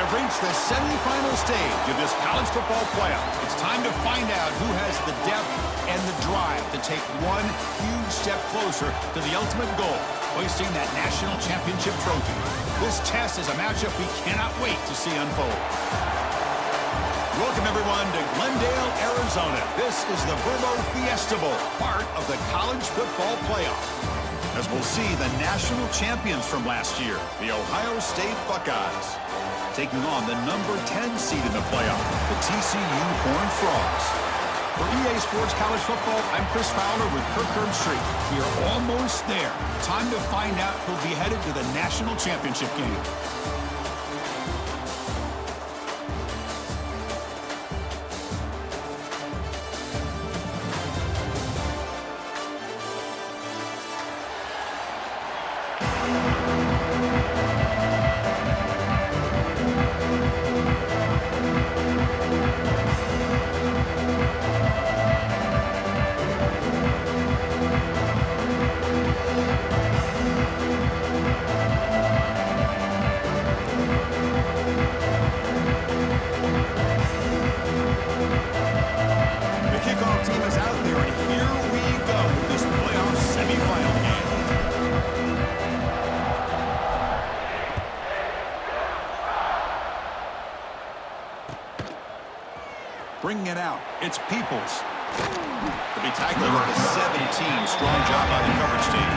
have reached the semifinal stage of this college football playoff. It's time to find out who has the depth and the drive to take one huge step closer to the ultimate goal, hoisting that national championship trophy. This test is a matchup we cannot wait to see unfold. Welcome, everyone, to Glendale, Arizona. This is the Verbo Fiesta Bowl, part of the college football playoff. As we'll see the national champions from last year, the Ohio State Buckeyes, taking on the number 10 seed in the playoff, the TCU Horned Frogs. For EA Sports College Football, I'm Chris Fowler with Kirk Herbstreit. We are almost there. Time to find out who'll be headed to the national championship game. Bringing it out, it's Peoples. To be tackled at the 17. Strong job by the coverage team.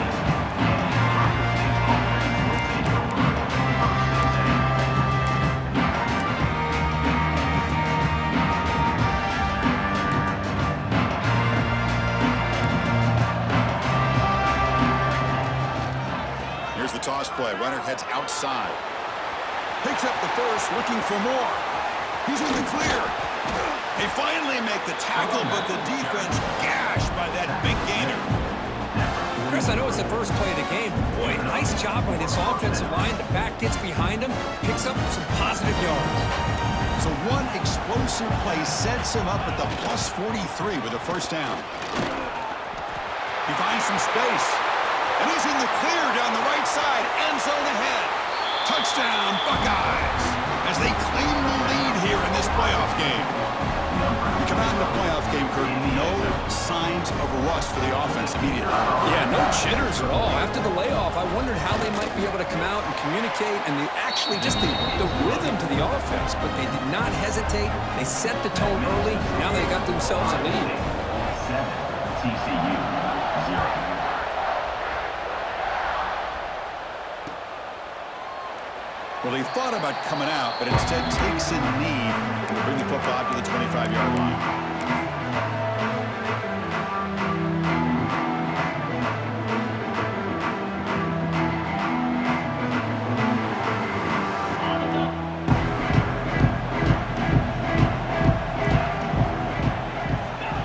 Here's the toss play. Runner heads outside. Picks up the first, looking for more. He's in the clear. They finally make the tackle, but the defense gashed by that big gainer. Chris, I know it's the first play of the game, but boy, nice job by this offensive line. The back gets behind him, picks up some positive yards. So one explosive play sets him up at the plus 43 with a first down. He finds some space, and he's in the clear down the right side, end zone ahead. Touchdown, Buckeyes, as they claim the lead here in this playoff game. We come out in the playoff game, Kurt, no signs of rust for the offense immediately. Yeah, no jitters at all. After the layoff, I wondered how they might be able to come out and communicate and actually just the rhythm to the offense, but they did not hesitate. They set the tone early. Now they got themselves a lead. 7, TCU, 0. Well, he thought about coming out, but instead takes a knee to bring the football out to the 25-yard line.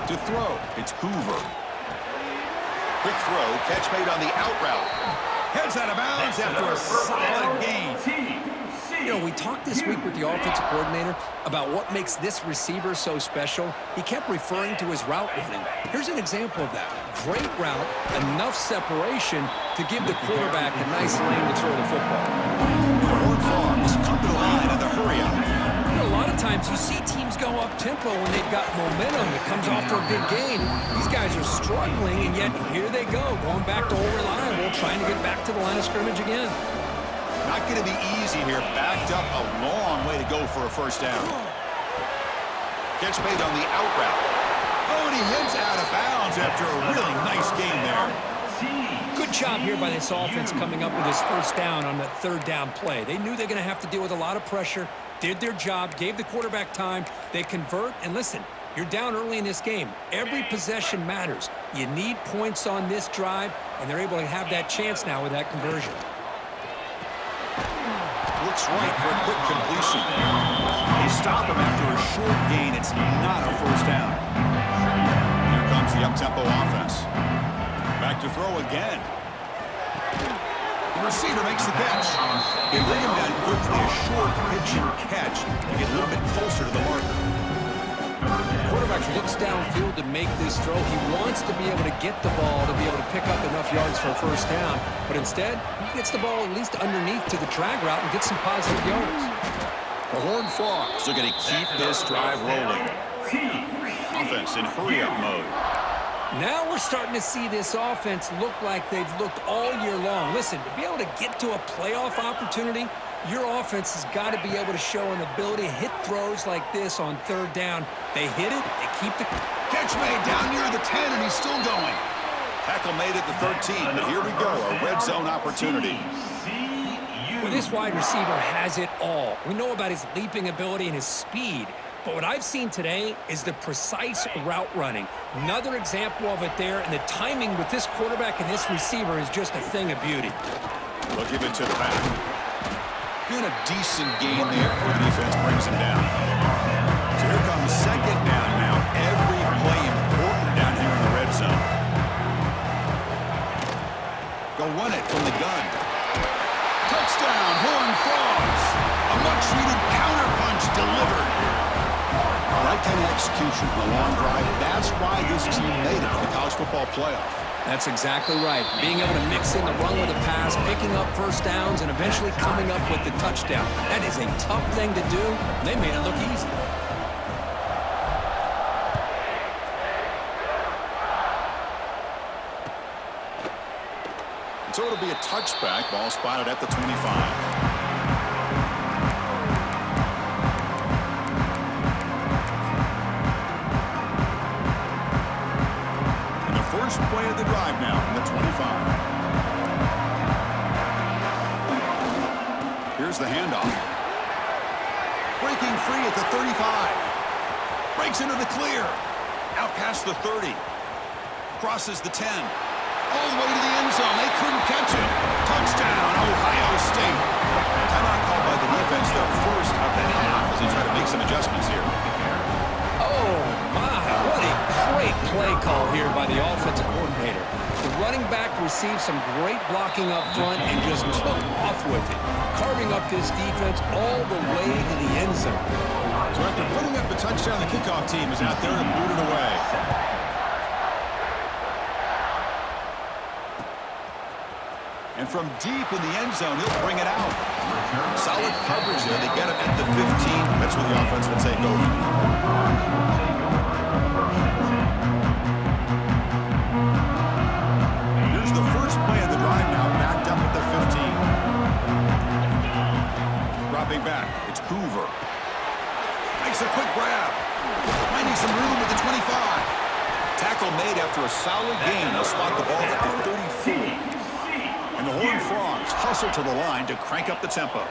To throw, it's Hoover. Quick throw, catch made on the out route. Heads out of bounds after a solid gain. You know, we talked this week with the offensive coordinator about what makes this receiver so special. He kept referring to his route running. Here's an example of that. Great route, enough separation to give the quarterback a nice lane to throw the football. The Horned Frogs come to the line in the hurry-up. You know, a lot of times you see teams go up-tempo when they've got momentum that comes after a big gain. These guys are struggling, and yet here they go, going back to old reliable, trying to get back to the line of scrimmage again. Not going to be easy here. Backed up a long way to go for a first down. Catch made on the out route. Oh, and he heads out of bounds after a really nice gain there. Good job here by this offense coming up with his first down on that third down play. They knew they're going to have to deal with a lot of pressure, did their job, gave the quarterback time. They convert, and listen, you're down early in this game. Every possession matters. You need points on this drive, and they're able to have that chance now with that conversion. Looks right for a quick completion. They stop him after a short gain. It's not a first down. Here comes the up-tempo offense. Back to throw again. The receiver makes the catch. They bring him down quickly, a short pitch and catch to get a little bit closer to the marker. Quarterback looks downfield to make this throw. He wants to be able to get the ball to be able to pick up enough yards for a first down. But instead, he gets the ball at least underneath to the drag route and gets some positive yards. The Horned Frogs are going to keep this drive rolling. Offense in hurry-up mode. Now we're starting to see this offense look like they've looked all year long. Listen, to be able to get to a playoff opportunity, your offense has got to be able to show an ability to hit throws like this on third down. They hit it, they keep the... Catch made down near the 10, and he's still going. Tackle made at the 13, but here we go, a red zone opportunity. Well, this wide receiver has it all. We know about his leaping ability and his speed, but what I've seen today is the precise route running. Another example of it there, and the timing with this quarterback and this receiver is just a thing of beauty. We'll give it to the back. Doing a decent gain there before the defense brings him down. So here comes second down now. Every play important down here in the red zone. Go run it from the gun. Touchdown, Horned Frogs. A much-needed counterpunch delivered. Right kind of execution on a long drive. That's why this team made it to the college football playoff. That's exactly right. Being able to mix in the run with the pass, picking up first downs, and eventually coming up with the touchdown. That is a tough thing to do. They made it look easy. So it'll be a touchback. Ball spotted at the 25. First play of the drive now from the 25. Here's the handoff. Breaking free at the 35. Breaks into the clear. Out past the 30. Crosses the 10. All the way to the end zone. They couldn't catch it. Touchdown, Ohio State. Timeout called by the defense, their first of the half, as they try to make some adjustments here. Oh, my. What a great play call here by the offensive coordinator. The running back received some great blocking up front and just took off with it, carving up this defense all the way to the end zone. So after putting up the touchdown, the kickoff team is out there and boot it away. And from deep in the end zone, he'll bring it out. Solid coverage there. They get him at the 15. That's where the offense will take over. Here's the first play of the drive now, backed up at the 15. Dropping back, it's Hoover. Makes a quick grab. Finding some room at the 25. Tackle made after a solid gain. They'll spot the ball at the 34. And the Horned Frogs hustle to the line to crank up the tempo.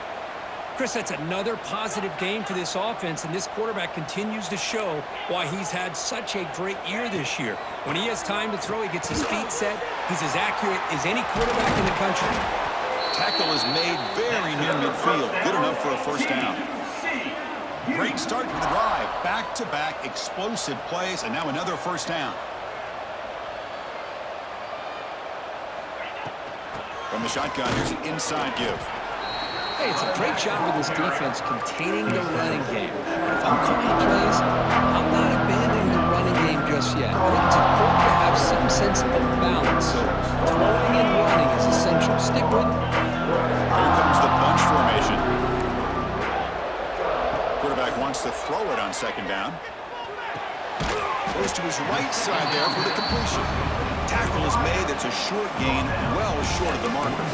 Chris, that's another positive game for this offense, and this quarterback continues to show why he's had such a great year this year. When he has time to throw, he gets his feet set. He's as accurate as any quarterback in the country. Tackle is made very near midfield. Good enough for a first down. Great start to the drive. Back-to-back explosive plays, and now another first down. From the shotgun, here's an inside give. Hey, it's a great job with this defense containing the running game. If I'm calling plays, I'm not abandoning the running game just yet. I think it's important to have some sense of balance, so throwing and running is essential. Stick with it. Here comes the bunch formation. Quarterback wants to throw it on second down. Goes to his right side there for the completion. Tackle is made. It's a short gain, well short of the marker.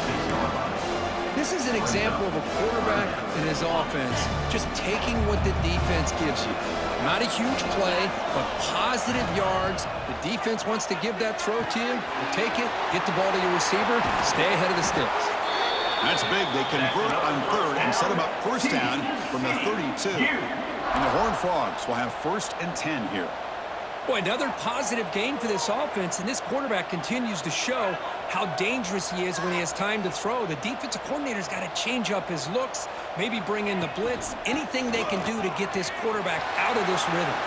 This is an example of a quarterback and his offense just taking what the defense gives you. Not a huge play, but positive yards. The defense wants to give that throw to you. You take it, get the ball to your receiver, stay ahead of the sticks. That's big. They convert on third and set him up first down from the 32. And the Horned Frogs will have 1st and 10 here. Boy, another positive game for this offense, and this quarterback continues to show how dangerous he is when he has time to throw. The defensive coordinator's got to change up his looks, maybe bring in the blitz, anything they can do to get this quarterback out of this rhythm.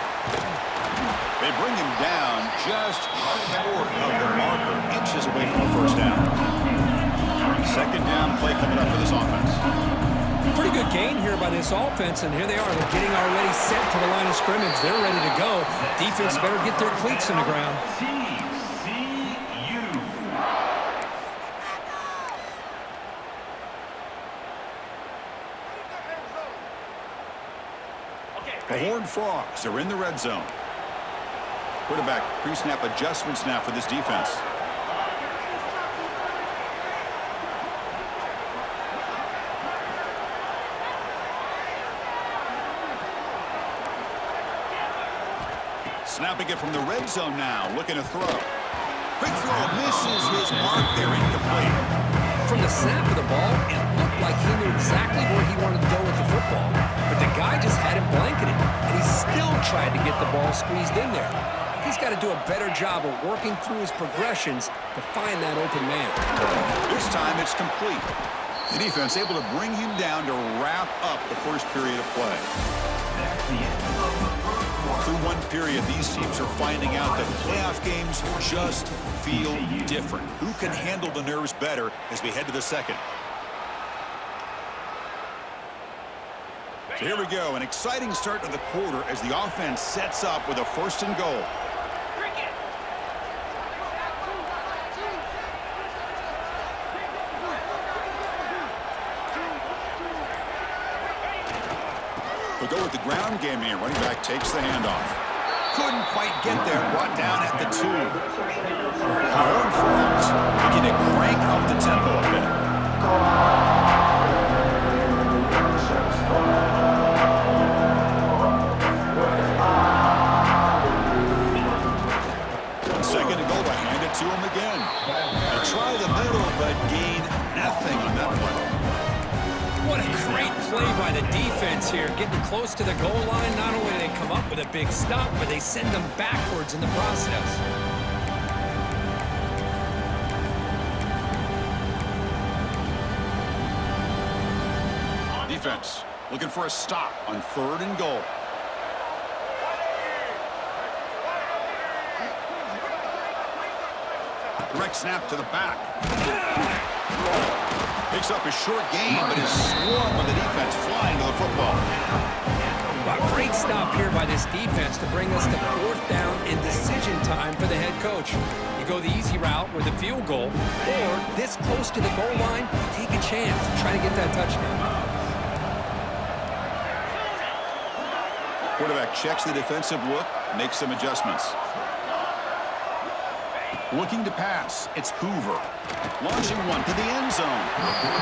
They bring him down just short of the marker, inches away from a first down. Second down play coming up for this offense. Pretty good gain here by this offense, and here they are. They're getting already set to the line of scrimmage. They're ready to go. Defense better get their cleats in the ground. The Horned Frogs are in the red zone. Quarterback pre-snap adjustments now for this defense. Snapping it from the red zone now, looking to throw. Quick throw, misses his mark there, incomplete. From the snap of the ball, it looked like he knew exactly where he wanted to go with the football. But the guy just had him blanketed, and he still tried to get the ball squeezed in there. He's got to do a better job of working through his progressions to find that open man. This time it's complete. The defense able to bring him down to wrap up the first period of play. That's the end of the first quarter. Through one period, these teams are finding out that playoff games just feel different. Who can handle the nerves better as we head to the second? So here we go, an exciting start to the quarter as the offense sets up with a 1st and goal. We'll go with the ground game here. Running back takes the handoff. Couldn't quite get there. Brought down at the 2. The Horned Frogs looking to crank up the tempo a bit. Second and goal to hand it to him again. They try the middle, but gain nothing on that one. What a great play by the defense here. Getting close to the goal line, not only do they come up with a big stop, but they send them backwards in the process. Defense looking for a stop on 3rd and goal. Direct snap to the back. Picks up a short gain, but is swarmed by the defense flying to the football. A great stop here by this defense to bring us to 4th down and decision time for the head coach. You go the easy route with a field goal, or this close to the goal line, take a chance, try to get that touchdown. Quarterback checks the defensive look, makes some adjustments. Looking to pass, it's Hoover. Launching one to the end zone.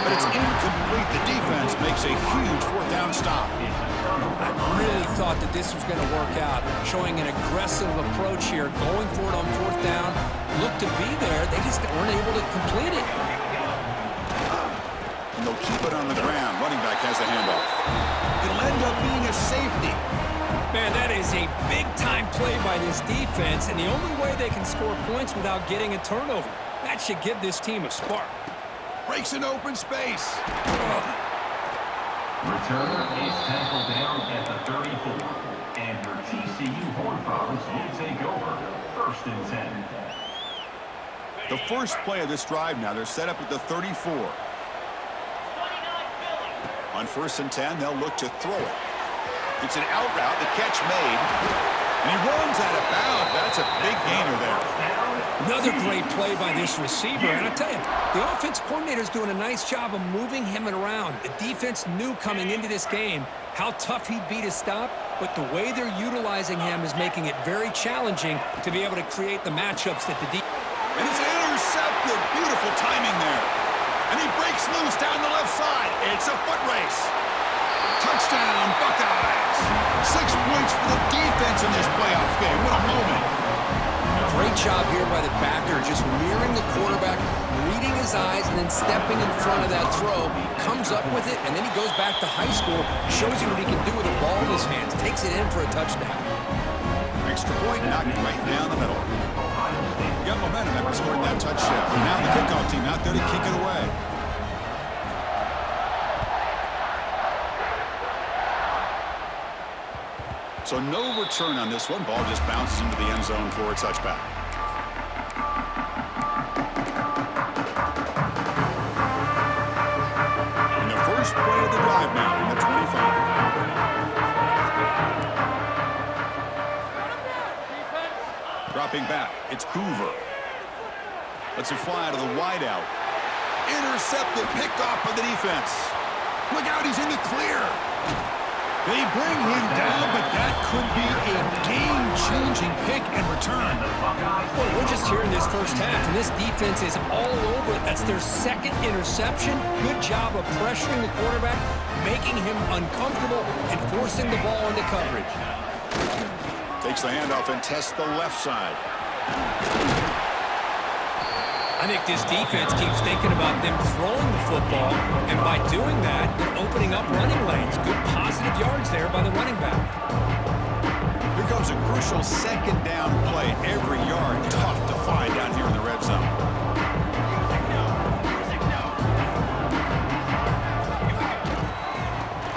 But it's incomplete. The defense makes a huge 4th down stop. I really thought that this was going to work out. Showing an aggressive approach here, going for it on 4th down. Looked to be there. They just weren't able to complete it. And they'll keep it on the ground. Running back has the handoff. It'll end up being a safety. Man, that is a big-time play by this defense, and the only way they can score points without getting a turnover. That should give this team a spark. Breaks an open space. Returner is tackled down at the 34. And your TCU Horned Frogs will take over 1st and 10. The first play of this drive now, they're set up at the 34. On 1st and 10, they'll look to throw it. It's an out route, the catch made. And he runs out of bounds. That's a big gainer there. Another great play by this receiver. And I tell you, the offense coordinator's doing a nice job of moving him around. The defense knew coming into this game how tough he'd be to stop, but the way they're utilizing him is making it very challenging to be able to create the matchups that the defense. And it's intercepted. Beautiful timing there. And he breaks loose down the left side. It's a foot race. Touchdown, Buckeyes. 6 points for the defense in this playoff game. What a moment. Great job here by the backer, just mirroring the quarterback, reading his eyes, and then stepping in front of that throw. Comes up with it, and then he goes back to high school, shows you what he can do with the ball in his hands, takes it in for a touchdown. Extra point, knocked it right down the middle. You got momentum after scoring that touchdown. Now the kickoff team out there to kick it away. So no return on this one. Ball just bounces into the end zone for a touchback. And the first play of the drive now from the 25. Dropping back, it's Hoover. Lets it fly out of the wideout. Intercepted, picked off by the defense. Look out, he's in the clear. They bring him down, but that could be a game-changing pick and return. Boy, we're just here in this first half, and this defense is all over it. That's their second interception. Good job of pressuring the quarterback, making him uncomfortable, and forcing the ball into coverage. Takes the handoff and tests the left side. I think this defense keeps thinking about them throwing the football, and by doing that, they're opening up running lanes. Good positive yards there by the running back. Here comes a crucial second down play. Every yard tough to find down here in the red zone.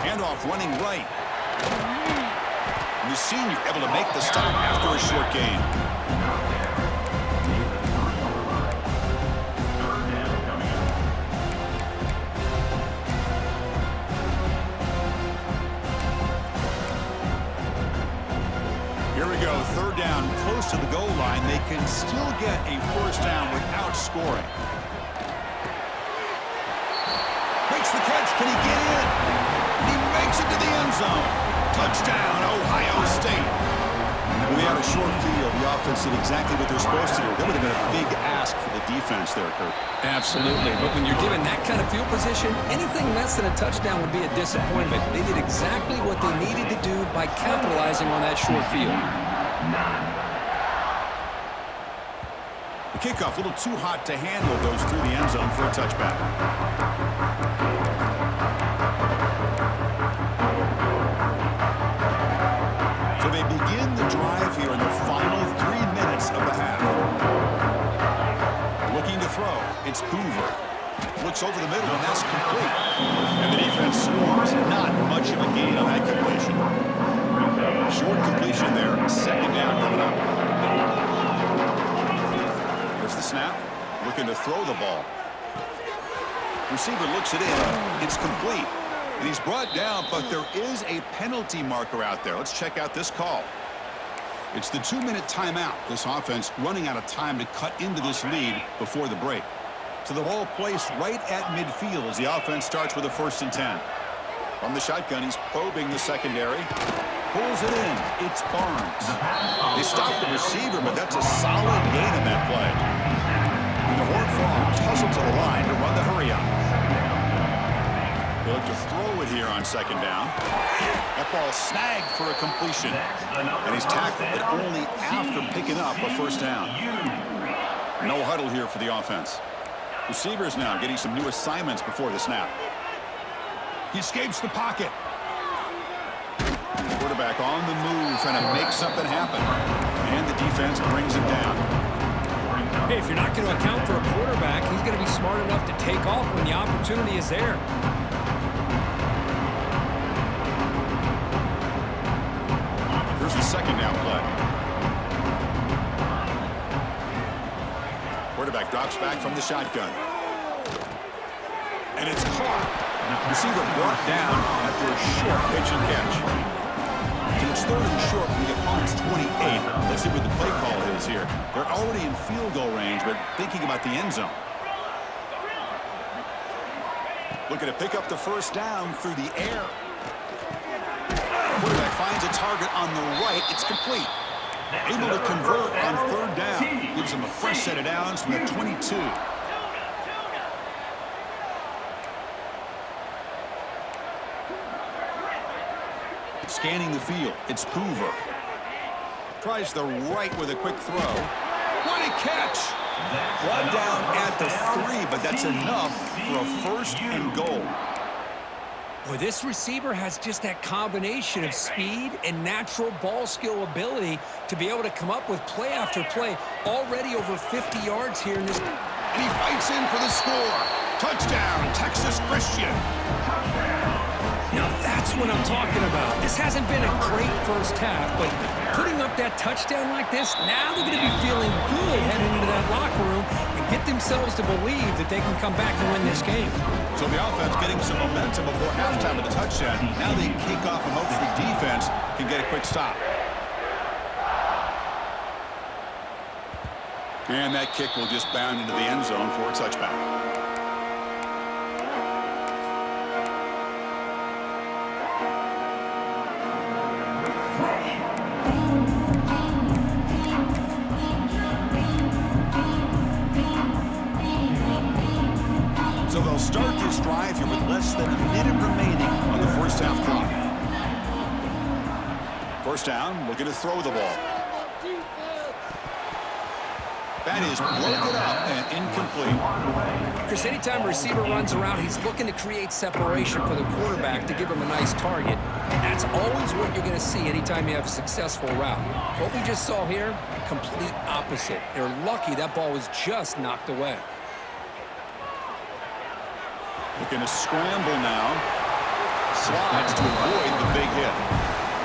Handoff running right. And the senior able to make the stop after a short gain. Here we go, third down, close to the goal line. They can still get a first down without scoring. Makes the catch, can he get in? He makes it to the end zone. Touchdown, Ohio State. We had a short field. The offense did exactly what they're supposed to do. That would have been a big ask for the defense there, Kurt. Absolutely, but when you're given that kind of field position, anything less than a touchdown would be a disappointment. They did exactly what they needed to do by capitalizing on that short field. The kickoff a little too hot to handle, goes through the end zone for a touchback. So they begin the drive here in the final 3 minutes of the half. Looking to throw. It's Hoover. Looks over the middle, and that's complete. And the defense swarms. Not much of a gain on that completion. Short completion there. Second down coming up. There's the snap. Looking to throw the ball. Receiver looks it in. It's complete. And he's brought down, but there is a penalty marker out there. Let's check out this call. It's the 2-minute timeout. This offense running out of time to cut into this lead before the break. So the ball placed right at midfield as the offense starts with a 1st and 10. From the shotgun, he's probing the secondary. Pulls it in. It's Barnes. They stop the receiver, but that's a solid gain in that play. And the Horned Frogs hustle to the line to run the hurry up. They look to throw it here on second down. That ball snagged for a completion. And he's tackled, but only after picking up a first down. No huddle here for the offense. Receivers now getting some new assignments before the snap. He escapes the pocket. Quarterback on the move, trying to make something happen. And the defense brings him down. Hey, if you're not going to account for a quarterback, he's going to be smart enough to take off when the opportunity is there. Here's the second down play. Quarterback drops back from the shotgun. And it's caught. Receiver brought down after a short pitch and catch. So it's 3rd and short from the opponent's 28. Let's see what the play call is here. They're already in field goal range, but thinking about the end zone. Looking to pick up the first down through the air. Quarterback finds a target on the right. It's complete. Able to convert on 3rd down. Gives him a fresh set of downs from the 22. Scanning the field. It's Hoover. Tries the right with a quick throw. What a catch! Brought down at the 3, but that's enough for a 1st and goal. Boy, this receiver has just that combination of speed and natural ball skill ability to be able to come up with play after play. Already over 50 yards here in this. And he fights in for the score. Touchdown, Texas Christian. Now that's what I'm talking about. This hasn't been a great first half, but putting up that touchdown like this, now they're going to be feeling good heading into that locker room and get themselves to believe that they can come back and win this game. So the offense getting some momentum before halftime with the touchdown. Now they kick off and hope the defense can get a quick stop. And that kick will just bound into the end zone for a touchback. So they'll start this drive here with less than a minute remaining on the first half clock. First down, looking to throw the ball. That is broken up and incomplete. Chris, anytime a receiver runs around, he's looking to create separation for the quarterback to give him a nice target. That's always what you're going to see anytime you have a successful route. What we just saw here, complete opposite. They're lucky that ball was just knocked away. Looking to scramble now. Slides to avoid the big hit.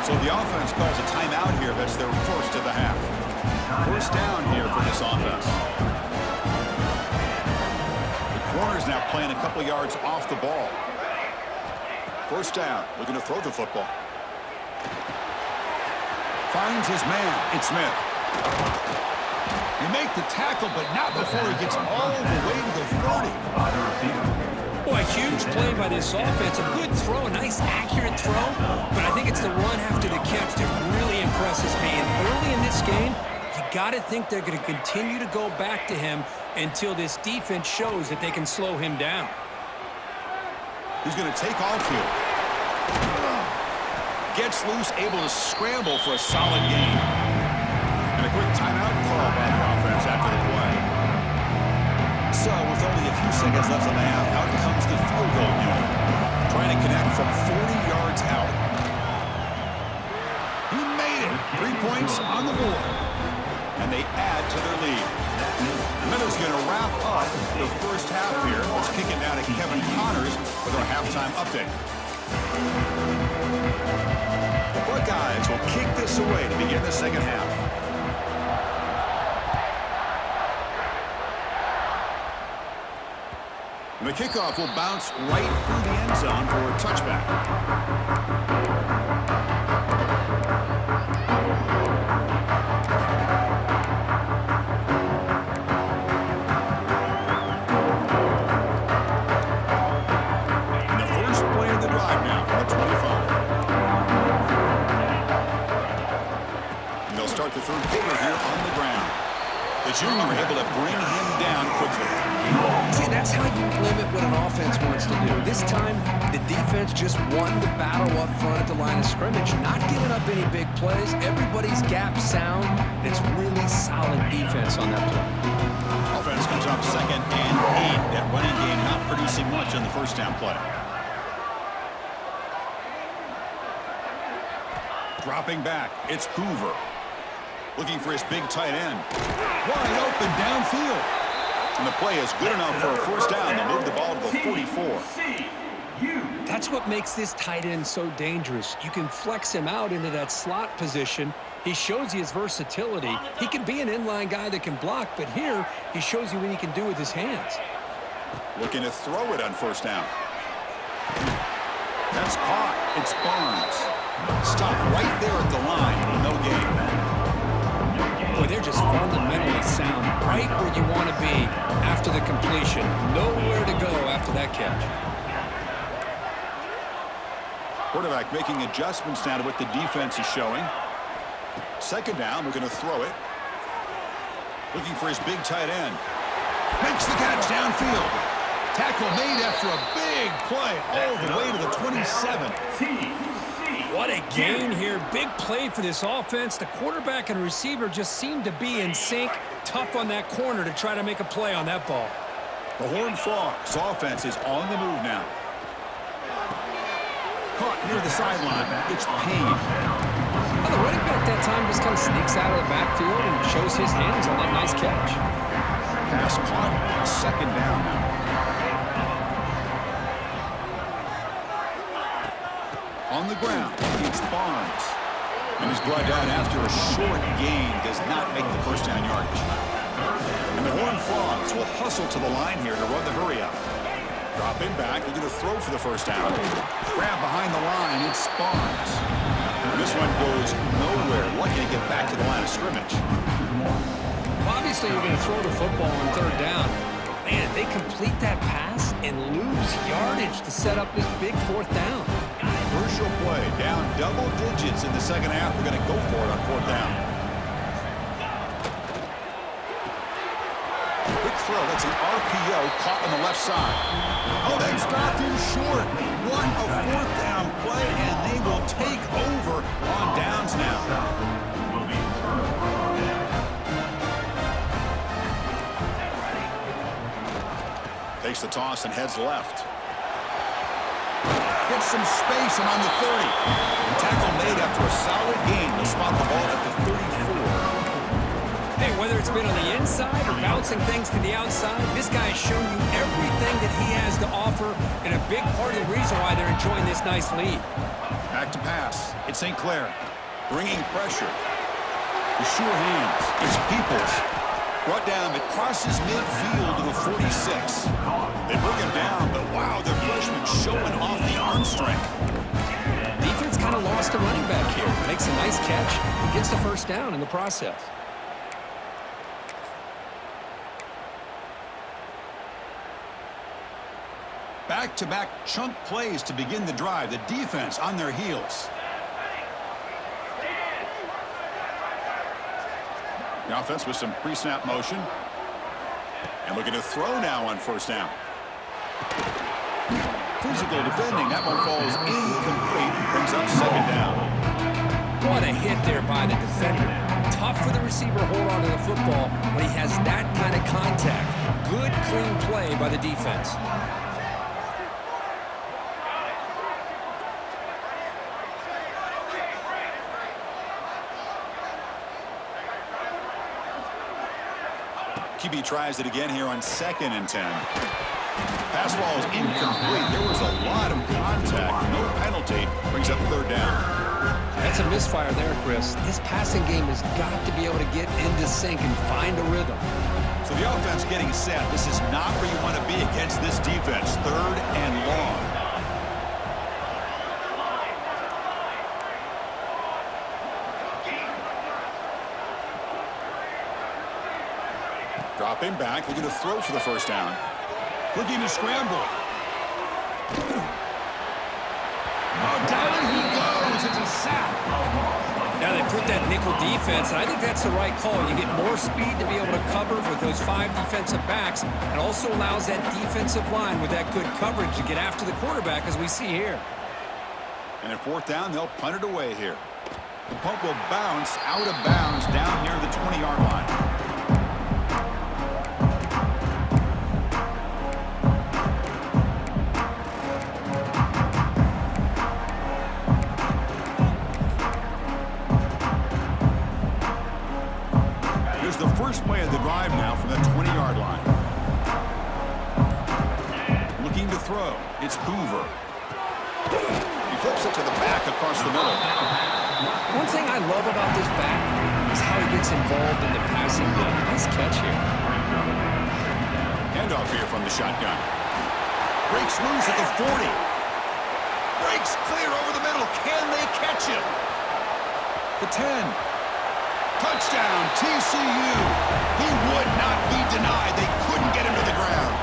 So the offense calls a timeout here. That's their first of the half. First down here for this offense. The corner's now playing a couple yards off the ball. First down, looking to throw the football. Finds his man. It's Smith. They make the tackle, but not before he gets all the way to the 30. Boy, a huge play by this offense. A good throw, a nice accurate throw, but I think it's the run after the catch that really impresses me. And early in this game, you got to think they're going to continue to go back to him until this defense shows that they can slow him down. He's going to take off here. Gets loose, able to scramble for a solid gain. And a quick timeout call by the offense after the play. So with only a few seconds left on the half, out comes the field goal unit. Trying to connect from 40 yards out. He made it. 3 points on the board. And they add to their lead. Miller's going to wrap up the first half here. Let's kick it down to Kevin Connors with our halftime update. The Buckeyes will kick this away to begin the second half. And the kickoff will bounce right through the end zone for a touchback. The third quarter here on the ground. The junior able to bring him down quickly. See, that's how you limit what an offense wants to do. This time, the defense just won the battle up front at the line of scrimmage, not giving up any big plays. Everybody's gap sound. It's really solid defense on that play. Offense comes up 2nd and 8. That running game not producing much on the first down play. Dropping back, it's Hoover. Looking for his big tight end. Wide open downfield. And the play is good enough for a first down to move the ball to the 44. That's what makes this tight end so dangerous. You can flex him out into that slot position. He shows you his versatility. He can be an inline guy that can block, but here he shows you what he can do with his hands. Looking to throw it on first down. That's caught. It's Barnes. Stop right there at the line. No gain. Boy, they're just fundamentally sound right where you want to be after the completion. Nowhere to go after that catch. Quarterback making adjustments now to what the defense is showing. Second down, we're going to throw it. Looking for his big tight end. Makes the catch downfield. Tackle made after a big play all the way to the 27. What a gain here. Big play for this offense. The quarterback and receiver just seem to be in sync. Tough on that corner to try to make a play on that ball. The Horned Frogs offense is on the move now. Caught near the sideline. It's Payne. Well, the running back that time just kind of sneaks out of the backfield and shows his hands on that nice catch. Pass caught. Second down now. On the ground, it's Barnes. And he's brought down after a short gain. Does not make the first down yardage. And the Horned Frogs will hustle to the line here to run the hurry up. Dropping back, they're going to throw for the first down. Grab behind the line, it's Barnes. And this one goes nowhere. Lucky to get back to the line of scrimmage. Obviously, you're going to throw the football on third down. Man, they complete that pass and lose yardage to set up this big fourth down. Crucial play, down double digits in the second half. We're going to go for it on fourth down. Quick throw, that's an RPO caught on the left side. short. What a fourth down play, and they will take over on downs now. Takes the toss and heads left. Gets some space and on the 30. Tackle made after a solid gain. They'll spot the ball at the 34. Hey, whether it's been on the inside or bouncing things to the outside, this guy has shown you everything that he has to offer, and a big part of the reason why they're enjoying this nice lead. Back to pass. It's St. Clair. Bringing pressure. The sure hands. It's Peoples. Brought down, but crosses midfield to the 46. They bring him down, but wow, the freshman showing off the arm strength. Defense kind of lost a running back here. Makes a nice catch and gets the first down in the process. Back-to-back chunk plays to begin the drive. The defense on their heels. The offense with some pre-snap motion. And looking to throw now on first down. Physical defending. That one falls incomplete. Brings up second down. What a hit there by the defender. Tough for the receiver to hold on to the football when he has that kind of contact. Good, clean play by the defense. QB tries it again here on 2nd and 10. Pass ball is incomplete. There was a lot of contact. No penalty. Brings up third down. That's a misfire there, Chris. This passing game has got to be able to get into sync and find a rhythm. So the offense getting set. This is not where you want to be against this defense. 3rd and long. Dropping back, looking to throw for the first down. Looking to scramble. Oh, down he goes. It's a sack. Now they put that nickel defense, and I think that's the right call. You get more speed to be able to cover with those 5 defensive backs, and also allows that defensive line with that good coverage to get after the quarterback, as we see here. And at 4th down, they'll punt it away here. The punt will bounce out of bounds down near the 20-yard line. The first play of the drive now from the 20-yard line. Looking to throw. It's Hoover. He flips it to the back across the middle. One thing I love about this back is how he gets involved in the passing game. Nice catch here. Handoff here from the shotgun. Breaks loose at the 40. Breaks clear over the middle. Can they catch him? The 10. Touchdown, TCU. He would not be denied. They couldn't get him to the ground.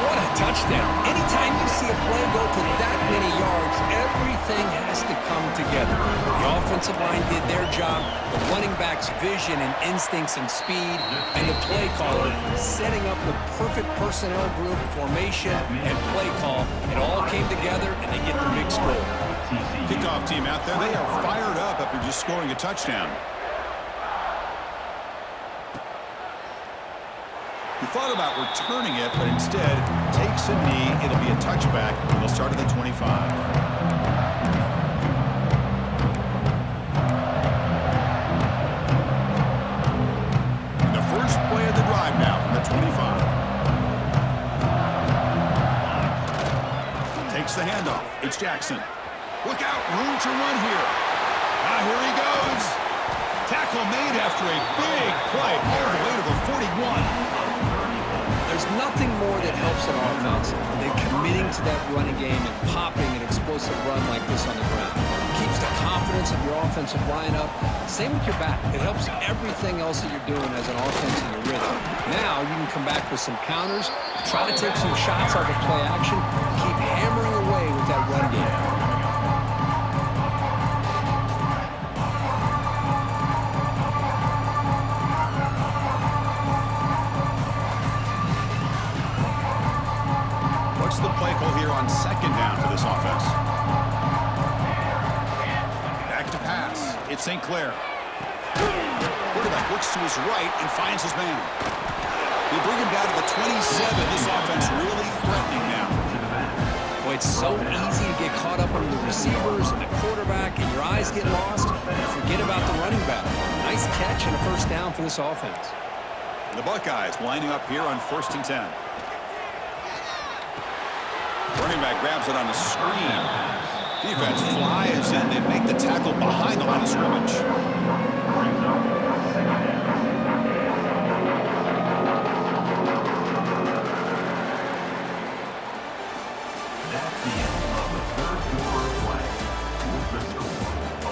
What a touchdown. Anytime you see a play go for that many yards, everything has to come together. The offensive line did their job, the running back's vision and instincts and speed, and the play caller setting up the perfect personnel group, formation, and play call. It all came together, and they get the big score. Kickoff team out there. They are fired up after just scoring a touchdown. He thought about returning it, but instead takes a knee. It'll be a touchback. They'll start at the 25. And the first play of the drive now from the 25. Takes the handoff. It's Jackson. Look out, room to run here. Ah, here he goes. Tackle made after a big play all the way to the 41. There's nothing more that helps an offense than committing to that running game and popping an explosive run like this on the ground. It keeps the confidence of your offensive line up. Same with your back. It helps everything else that you're doing as an offense in your rhythm. Now you can come back with some counters, try to take some shots off of play action, keep hammering away with that run game. What's the play call here on second down for this offense? Back to pass. It's St. Clair. Quarterback looks to his right and finds his man. They bring him down to the 27. This offense really threatening now. Boy, it's so easy to get caught up on the receivers and the quarterback, and your eyes get lost. You forget about the running back. Nice catch and a first down for this offense. And the Buckeyes lining up here on 1st and 10. Running back grabs it on the screen. Defense flies and they make the tackle behind the line of scrimmage.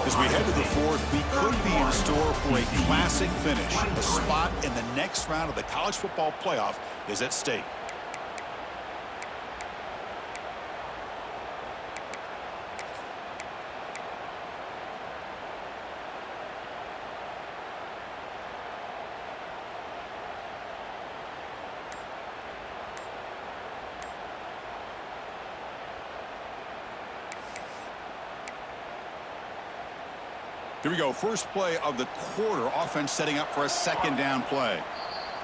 As we head to the fourth, we could be in store for a classic finish. A spot in the next round of the college football playoff is at stake. Here we go. First play of the quarter. Offense setting up for a second down play.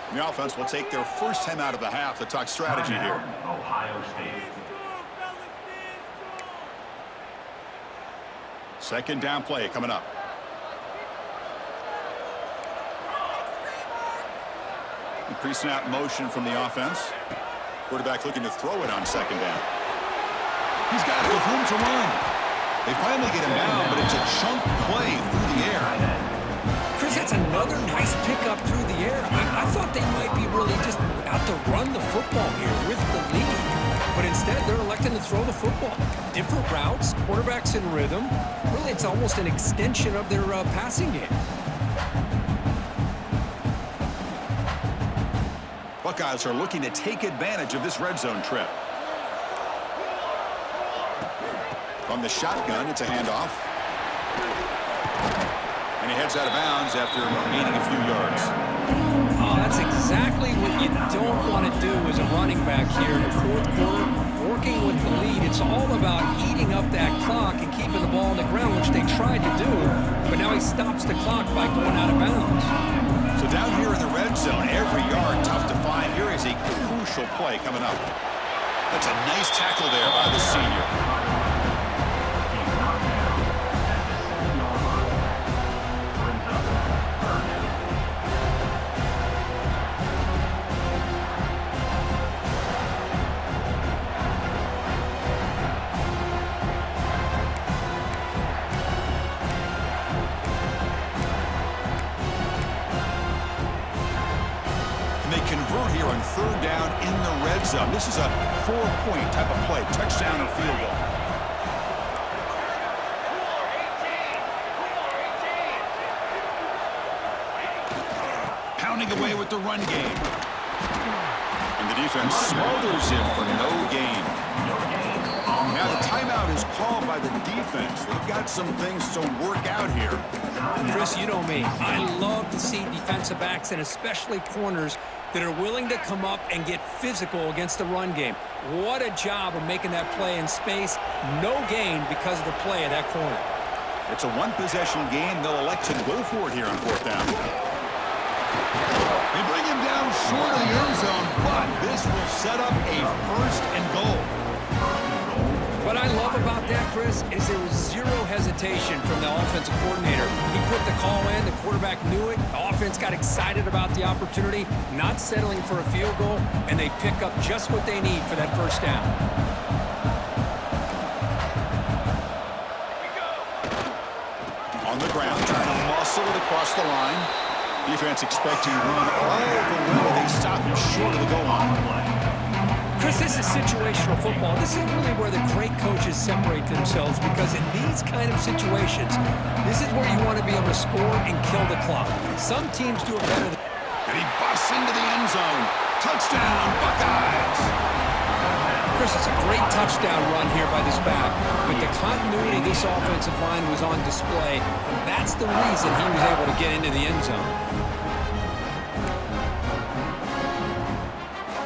And the offense will take their first time out of the half to talk strategy here. Ohio State. Second down play coming up. Pre-snap motion from the offense. Quarterback looking to throw it on second down. He's got it with room to run. They finally get him down, but it's a chunk play through the air. Chris, that's another nice pickup through the air. I thought they might be really just out to run the football here with the lead. But instead, they're electing to throw the football. Different routes, quarterbacks in rhythm. Really, it's almost an extension of their passing game. Buckeyes are looking to take advantage of this red zone trip. From the shotgun, it's a handoff. And he heads out of bounds after gaining a few yards. That's exactly what you don't want to do as a running back here in the fourth quarter. Working with the lead, it's all about eating up that clock and keeping the ball on the ground, which they tried to do. But now he stops the clock by going out of bounds. So down here in the red zone, every yard tough to find. Here is a crucial play coming up. That's a nice tackle there by the senior. Convert here on third down in the red zone. This is a 4-point type of play, touchdown or field goal. Pounding away with the run game. And the defense smothers him for no gain. Now the timeout is called by the defense. They've got some things to work out here. Chris, you know me. I love to see defensive backs and especially corners that are willing to come up and get physical against the run game. What a job of making that play in space. No gain because of the play of that corner. It's a one-possession game. They'll elect to go for it here on fourth down. They bring him down short of the end zone, but this will set up a first and goal. What I love about that, Chris, is there was zero hesitation from the offensive coordinator. He put the call in, the quarterback knew it, the offense got excited about the opportunity, not settling for a field goal, and they pick up just what they need for that first down. On the ground, trying to muscle it across the line. Defense expecting to run all the way. They stop him short of the goal line. Chris, this is situational football. This is really where the great coaches separate themselves, because in these kind of situations, this is where you want to be able to score and kill the clock. Some teams do it better. And he busts into the end zone. Touchdown, Buckeyes! Chris, it's a great touchdown run here by this back. But the continuity of this offensive line was on display, and that's the reason he was able to get into the end zone.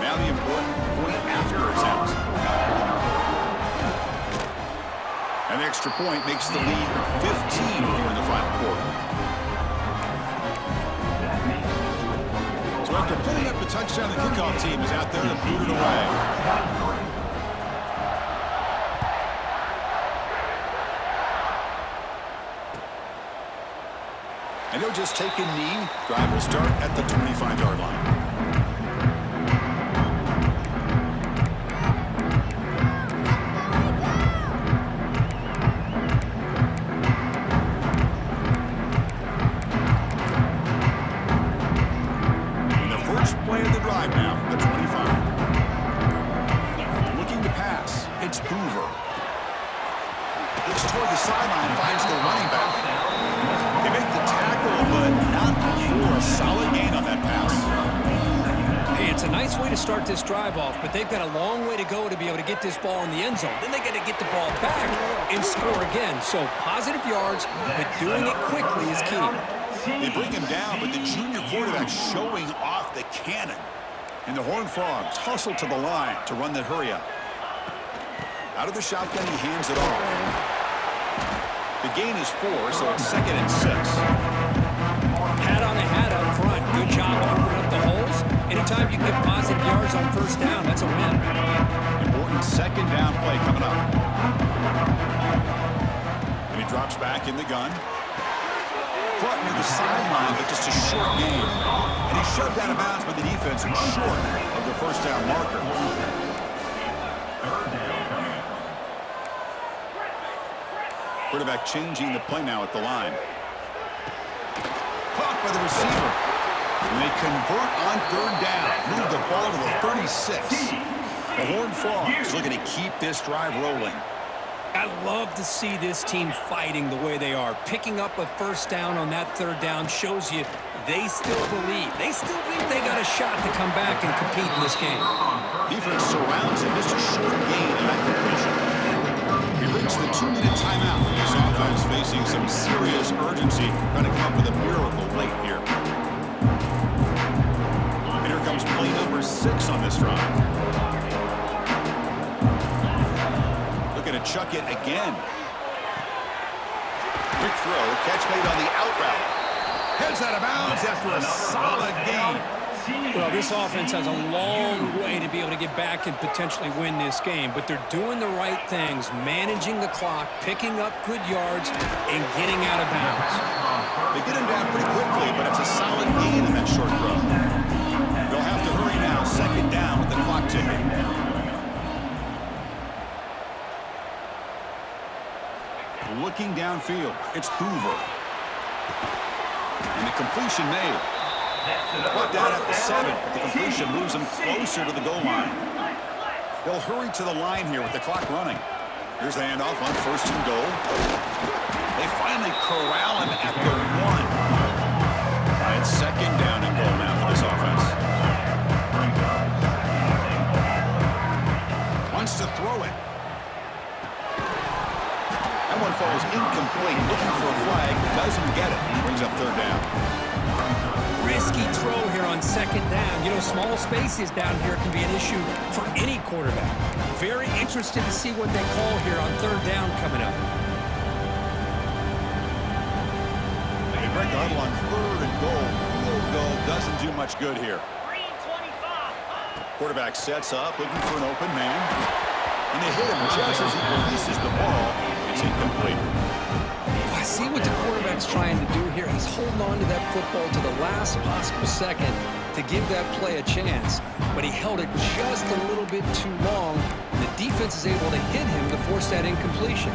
Now the important point after attempt. extra point makes the lead 15 here in the final quarter. So after putting up the touchdown, the kickoff team is out there to boot it away. And he'll just take a knee. Drive will start at the 25-yard line. And the first play of the drive now from the 25. Looking to pass. It's Hoover. Looks toward the sideline, finds the running back. They make the tackle, but not before a solid gain on that pass. Hey, it's a nice way to start this drive off, but they've got a long way to go to be able to get this ball in the end zone. Then they got to get the ball back and score again. So positive yards, but doing it quickly is key. They bring him down, but the junior quarterback showing off the cannon. And the Horned Frogs hustle to the line to run the hurry up. Out of the shotgun, he hands it off. The gain is 4, so it's 2nd and 6. Hat on a hat up front. Good job opening up the holes. Anytime you get positive yards on first down, that's a win. Important second down play coming up. And he drops back in the gun. Caught near the sideline, but just a short gain. And he's shoved out of bounds by the defense and short of the first down marker. Quarterback changing the play now at the line. Caught by the receiver. And they convert on third down. Move the ball to the 36. The Horned Frogs looking to keep this drive rolling. I love to see this team fighting the way they are. Picking up a first down on that third down shows you they still believe. They still think they got a shot to come back and compete in this game. Defense surrounds him. Just a short gain in that completion. We reach the 2-minute timeout. This offense facing some serious urgency, trying to come up with a miracle late here. And here comes play number 6 on this drive. Looking to chuck it again. Quick throw, catch made on the out route. Heads out of bounds after a solid gain. Well, this offense has a long way to be able to get back and potentially win this game, but they're doing the right things, managing the clock, picking up good yards, and getting out of bounds. They get him down pretty quickly, but it's a solid gain in that short throw. They'll have to hurry now, second down with the clock ticking. Looking downfield, it's Hoover. And the completion made. Brought down at the 7, but the completion moves them closer to the goal line. They'll hurry to the line here with the clock running. Here's the handoff on 1st and goal. They finally corral him at the 1. And it's 2nd down and goal now for this offense. Wants to throw it. That one falls incomplete. Looking for a flag. Doesn't get it. Brings up 3rd down. Risky throw here on 2nd down. You know, small spaces down here can be an issue for any quarterback. Very interested to see what they call here on 3rd down coming up. They break the huddle on 3rd and goal. Field goal doesn't do much good here. Quarterback sets up, looking for an open man. And they hit him just as he releases the ball. It's incomplete. I see what the quarterback's trying to do here. He's holding on to that football to the last possible second to give that play a chance. But he held it just a little bit too long. The defense is able to hit him to force that incompletion.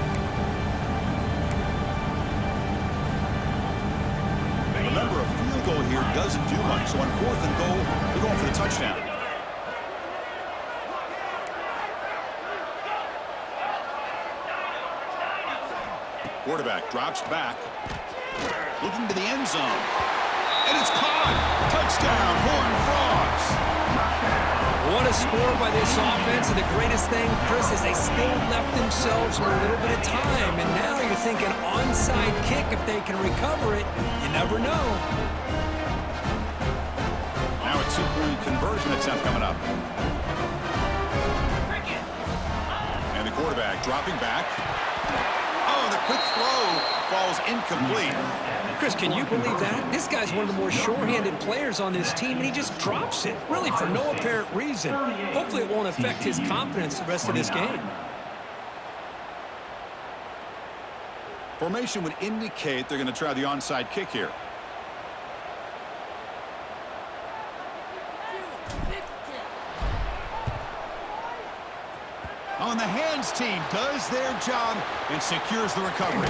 Remember, a field goal here doesn't do much. So on 4th and goal, they're going for the touchdown. Quarterback drops back, looking to the end zone, and it's caught. Touchdown, Horned Frogs. What a score by this offense, and the greatest thing, Chris, is they still left themselves a little bit of time, and now you're thinking onside kick if they can recover it. You never know. Now a 2-point conversion attempt coming up. And the quarterback dropping back. and the quick throw falls incomplete. Chris, can you believe that? This guy's one of the more sure-handed players on this team, and he just drops it, really for no apparent reason. Hopefully it won't affect his confidence the rest of this game. Formation would indicate they're going to try the onside kick here. On the hands team does their job and secures the recovery.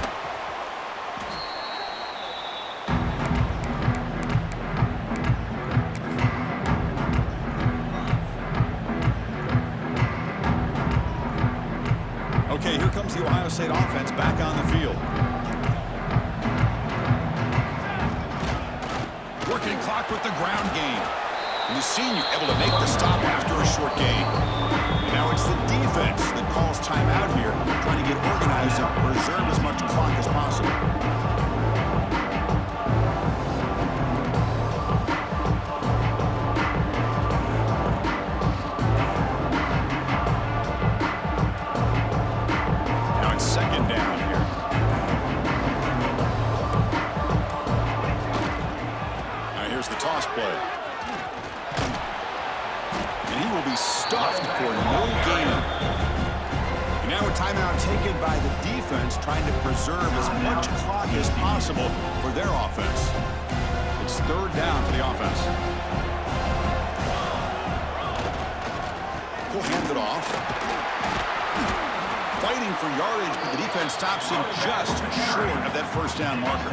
Okay, here comes the Ohio State offense back on the field. Working clock with the ground game. And the senior able to make the stop after a short gain. And now it's the defense that calls timeout here, trying to get organized and preserve as much clock as possible. Now it's second down here. Now here's the toss play. And he will be stuffed for no gain. And now a timeout taken by the defense, trying to preserve as much clock as possible for their offense. It's third down for the offense. He'll hand it off. Fighting for yardage, but the defense stops him just short of that first down marker.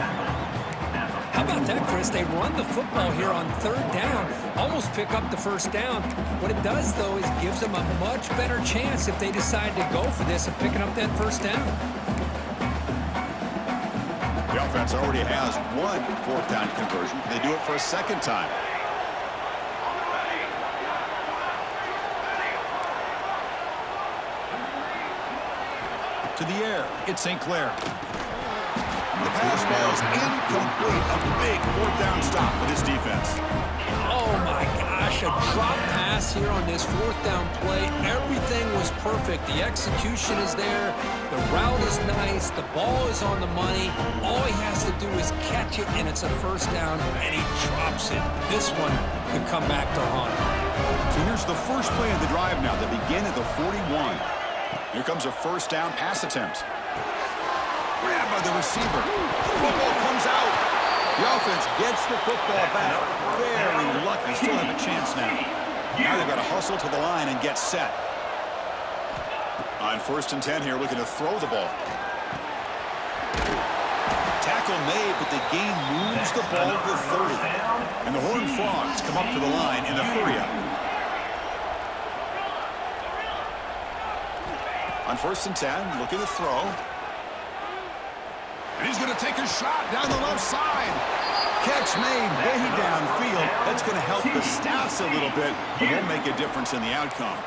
How about that, Chris? They run the football here on third down, almost pick up the first down. What it does, though, is gives them a much better chance if they decide to go for this of picking up that first down. The offense already has one fourth down conversion. They do it for a second time. To the air, it's St. Clair. The pass fails incomplete. A big fourth down stop for this defense. Oh, my gosh, a drop pass here on this fourth down play. Everything was perfect. The execution is there. The route is nice. The ball is on the money. All he has to do is catch it, and it's a first down, and he drops it. This one could come back to haunt him. So here's the first play of the drive now. They begin at the 41. Here comes a first down pass attempt. Grabbed by the receiver. Football comes out. The offense gets the football back. Very lucky. Still have a chance now. Now they've got to hustle to the line and get set. On first and 10 here, looking to throw the ball. Tackle made, but the game moves the ball to the 30. And the Horned Frogs come up to the line in the hurry-up. On first and 10, looking to throw. And he's going to take a shot down the left side. Catch made way downfield. That's going to help the Staffs a little bit, but won't make a difference in the outcome.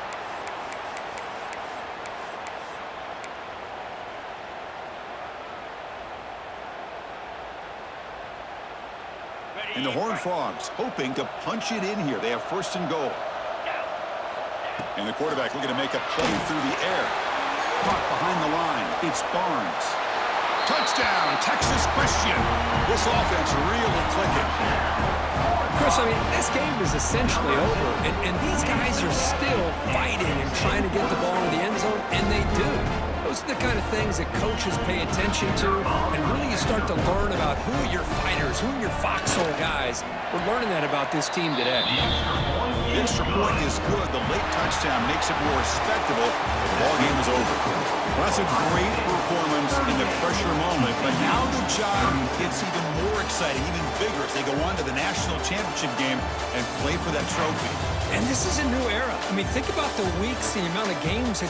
And the Horned Frogs hoping to punch it in here. They have first and goal. And the quarterback looking to make a play through the air. Caught behind the line. It's Barnes. Touchdown, Texas Christian. This offense really clicking. Chris, I mean, this game is essentially over, and these guys are still fighting and trying to get the ball in the end zone, and they do. Those are the kind of things that coaches pay attention to, and really you start to learn about who are your fighters, who are your foxhole guys. We're learning that about this team today. The extra point is good. The late touchdown makes it more respectable. The ball game is over. Well, that's a great performance in the pressure moment, but now the job gets even more exciting, even bigger as they go on to the national championship game and play for that trophy. And this is a new era. I mean, think about the weeks, the amount of games